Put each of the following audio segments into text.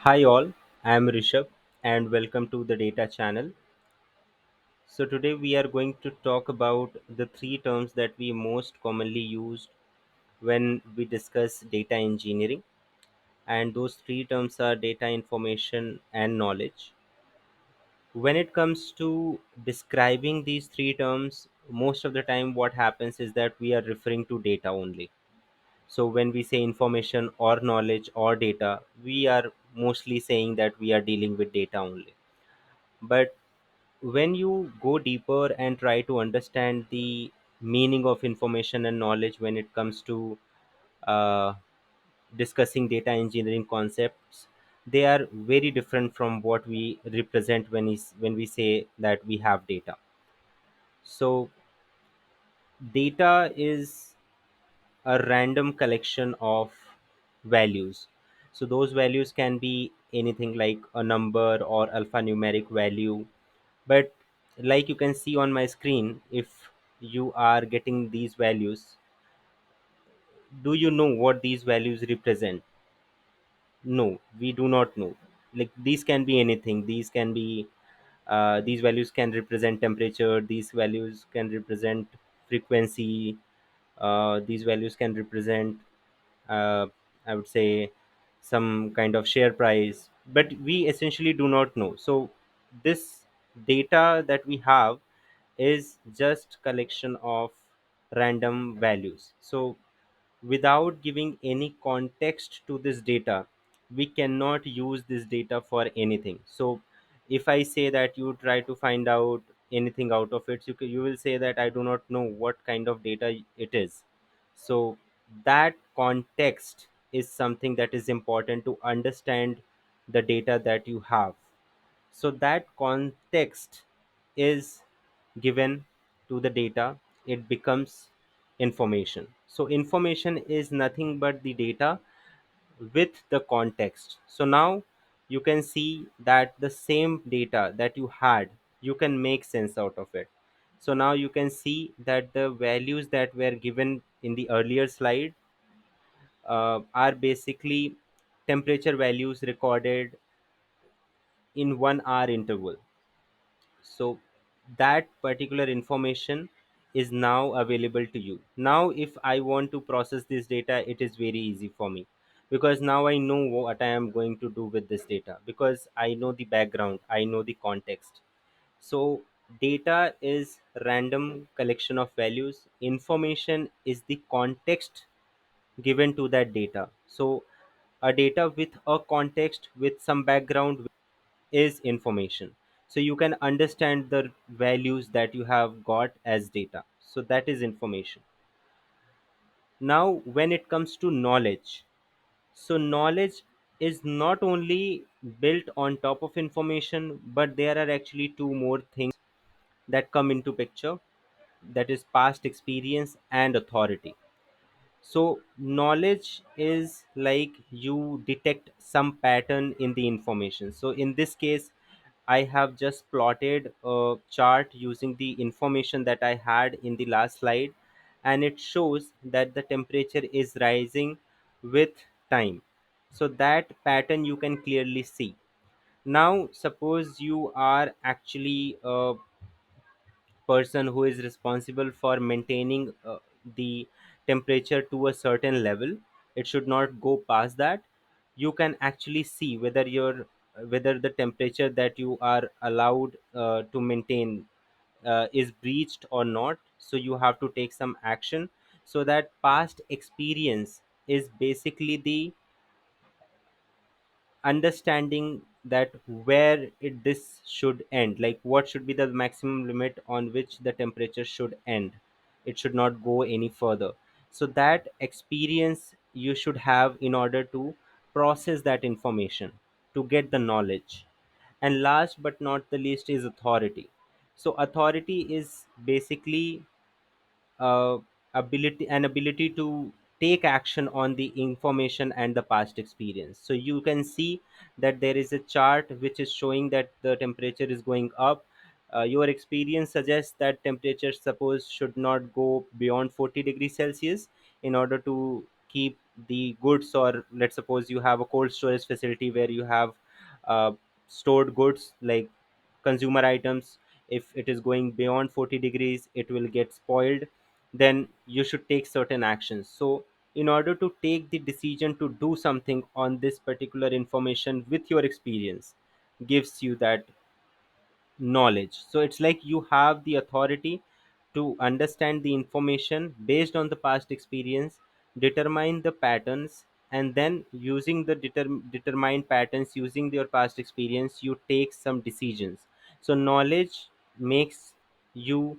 Hi all, I am Rishabh and welcome to the data channel. So today we are going to talk about the three terms that we most commonly use when we discuss data engineering, and those three terms are data information and knowledge. When it comes to describing these three terms, most of the time what happens is that we are referring to data only. So when we say information or knowledge or data, we are mostly saying that we are dealing with data only. But when you go deeper and try to understand the meaning of information and knowledge when it comes to uh, discussing data engineering concepts, they are very different from what we represent when we say that we have data. So data is a random collection of values. So those values can be anything like a number or alphanumeric value. But like you can see on my screen, if you are getting these values, do you know what these values represent? No, we do not know. Like these can be anything. These values can represent temperature. These values can represent frequency. These values can represent, uh, I would say, some kind of share price. But we essentially do not know. So this data that we have is just collection of random values. So without giving any context to this data, we cannot use this data for anything. So if I say that you try to find out anything out of it, you will say that I do not know what kind of data it is. So that context is something that is important to understand the data that you have. So that context is given to the data, it becomes information. So information is nothing but the data with the context. So now you can see that the same data that you had, you can make sense out of it. So now you can see that the values that were given in the earlier slide are basically temperature values recorded in 1 hour interval. So that particular information is now available to you. Now if I want to process this data, it is very easy for me, because now I know what I am going to do with this data, because I know the background, I know the context. So data is random collection of values, information is the context given to that data. So a data with a context, with some background, is information. So you can understand the values that you have got as data. So that is information. Now when it comes to knowledge, so knowledge is not only built on top of information, but there are actually two more things that come into picture, that is past experience and authority. So knowledge is like you detect some pattern in the information. So in this case, I have just plotted a chart using the information that I had in the last slide, and it shows that the temperature is rising with time. So that pattern you can clearly see. Now suppose you are actually a person who is responsible for maintaining the temperature to a certain level. It should not go past that. You can actually see whether the temperature that you are allowed to maintain is breached or not. So you have to take some action. So that past experience is basically the understanding that where this should end, like what should be the maximum limit on which the temperature should end. It should not go any further. So that experience you should have in order to process that information, to get the knowledge. And last but not the least is authority. So authority is basically uh, ability to take action on the information and the past experience. So you can see that there is a chart which is showing that the temperature is going up. Your experience suggests that temperature suppose should not go beyond 40 degrees Celsius in order to keep the goods, or let's suppose you have a cold storage facility where you have uh, stored goods like consumer items. If it is going beyond 40 degrees, it will get spoiled. Then you should take certain actions. So in order to take the decision to do something on this particular information with your experience, gives you that knowledge. So it's like you have the authority to understand the information based on the past experience, determine the patterns, and then using the determined patterns, using your past experience, you take some decisions. So knowledge makes you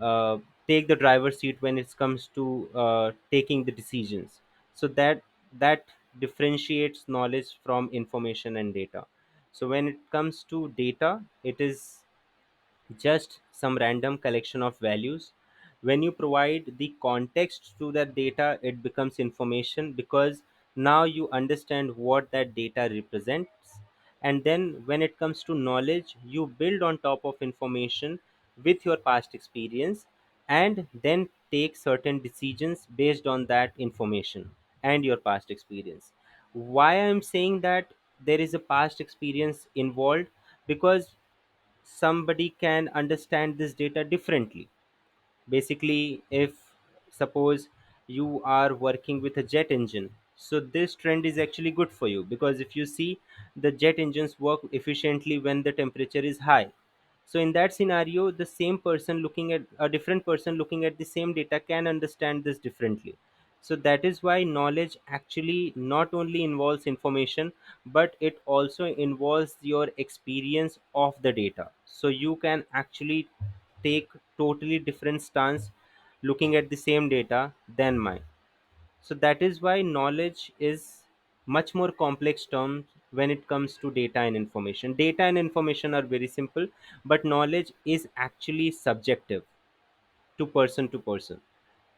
uh, take the driver's seat when it comes to taking the decisions. So that differentiates knowledge from information and data. So when it comes to data, it is just some random collection of values. When you provide the context to that data, it becomes information, because now you understand what that data represents. And then when it comes to knowledge, you build on top of information with your past experience, and then take certain decisions based on that information and your past experience. Why I'm saying that there is a past experience involved? Because somebody can understand this data differently. Basically, if suppose you are working with a jet engine, so this trend is actually good for you, because if you see, the jet engines work efficiently when the temperature is high. So in that scenario, the same person looking at a different person looking at the same data can understand this differently. So that is why knowledge actually not only involves information, but it also involves your experience of the data. So you can actually take totally different stance looking at the same data than mine. So that is why knowledge is much more complex term when it comes to data and information. Data and information are very simple, but knowledge is actually subjective to person.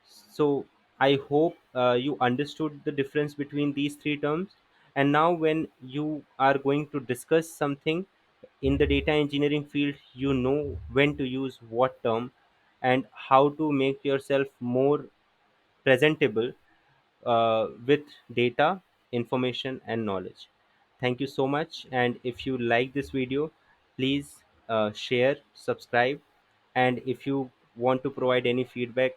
So I hope you understood the difference between these three terms. And now, when you are going to discuss something in the data engineering field, you know when to use what term and how to make yourself more presentable with data, information, and knowledge. Thank you so much. And if you like this video, please share, subscribe, and if you want to provide any feedback,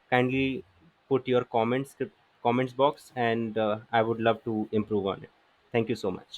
kindly put your comments box, and I would love to improve on it. Thank you so much.